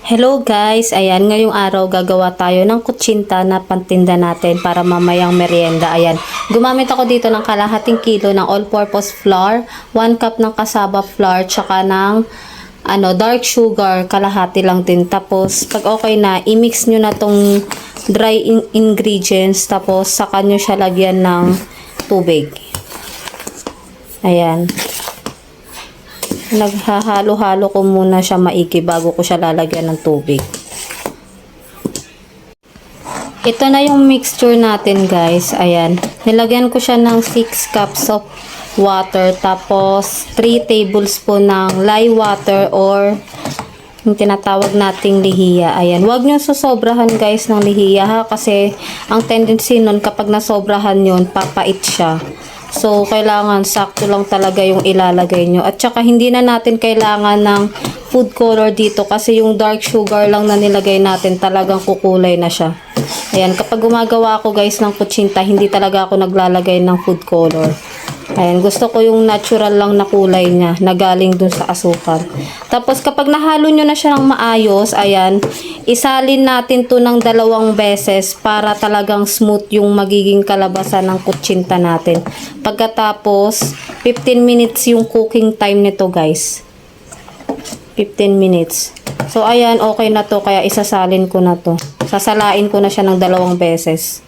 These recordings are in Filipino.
Hello guys, ayan, ngayong araw gagawa tayo ng kutsinta na pantinda natin para mamayang merienda. Ayan, gumamit ako dito ng kalahating kilo ng all-purpose flour, 1 cup ng cassava flour, tsaka ng dark sugar, kalahati lang din. Tapos, pag okay na, i-mix nyo na tong dry ingredients, tapos saka nyo siya lagyan ng tubig. Ayan. Naghahalo-halo ko muna siya maigi bago ko siya lalagyan ng tubig. Ito na yung mixture natin guys. Ayan. Nilagyan ko siya ng 6 cups of water. Tapos 3 tablespoon ng lye water or yung tinatawag nating lihiya. Ayan. Huwag nyo susobrahan guys ng lihiya ha. Kasi ang tendency nun kapag nasobrahan yun, papait siya. So, kailangan sakto lang talaga yung ilalagay nyo. At saka, hindi na natin kailangan ng food color dito kasi yung dark sugar lang na nilagay natin talagang kukulay na siya. Ayan, kapag gumagawa ako guys ng kutsinta, hindi talaga ako naglalagay ng food color. Ayan, gusto ko yung natural lang na kulay niya na galing dun sa asukal. Tapos, kapag nahalo nyo na siya ng maayos, ayan, isalin natin to ng 2 beses para talagang smooth yung magiging kalabasan ng kutsinta natin. Pagkatapos, 15 minutes yung cooking time nito guys. 15 minutes. So, ayan, okay na to. Kaya isasalin ko na to. Sasalain ko na siya ng 2 beses.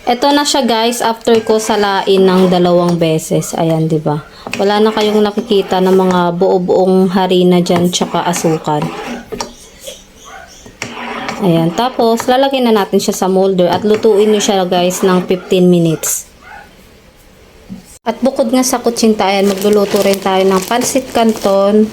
Ito na siya guys, after ko salain ng 2 beses. Ayan, 'di ba? Wala na kayong nakikita ng mga buo-buong harina diyan tsaka asukal. Ayan, tapos lalagyan na natin siya sa molder at lutuin niyo siya guys ng 15 minutes. At bukod nga sa kutsinta, ayan, magluluto rin tayo ng pansit canton.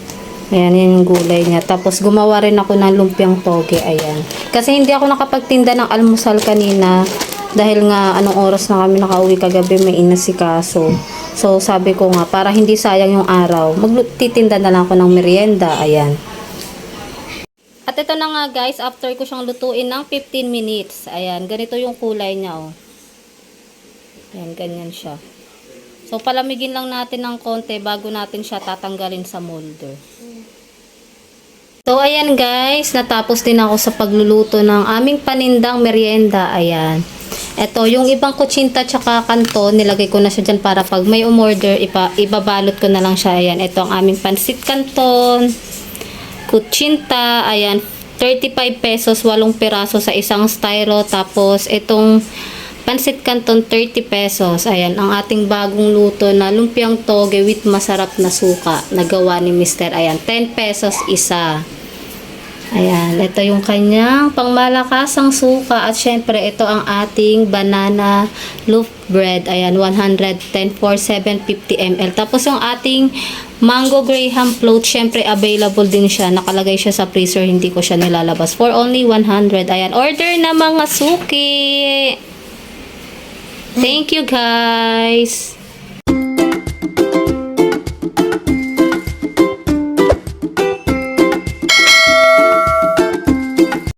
Ayan, yan yung gulay niya. Tapos gumawa rin ako ng lumpiang toge, ayan. Kasi hindi ako nakapagtinda ng almusal kanina. Dahil nga anong oras na kami nakauwi kagabi, may inasikaso. So sabi ko nga para hindi sayang yung araw, magtitinda na lang ako ng merienda. Ayan. At ito na nga guys, after ko siyang lutuin ng 15 minutes. Ayan, ganito yung kulay niya oh. Ayan, ganyan siya. So palamigin lang natin ng konti bago natin siya tatanggalin sa molder. So ayan guys, natapos din ako sa pagluluto ng aming panindang merienda. Ayan. Ito, yung ibang kutsinta tsaka kanton, nilagay ko na siya dyan para pag may umorder, ibabalot ko na lang siya. Ayan, ito ang aming pansit canton, kutsinta, ayan, 35 pesos, 8 piraso sa isang styro. Tapos, itong pansit canton, 30 pesos. Ayan, ang ating bagong luto na lumpiang toge with masarap na suka, nagawa ni Mr. Ayan, 10 pesos isa. Ayan, ito yung kanyang pangmalakasang suka at syempre ito ang ating banana loaf bread. Ayan, 110 for 750 ml. Tapos yung ating mango graham float, syempre available din siya. Nakalagay siya sa freezer, hindi ko siya nilalabas. For only 100. Ayan, order na mga suki! Thank you guys!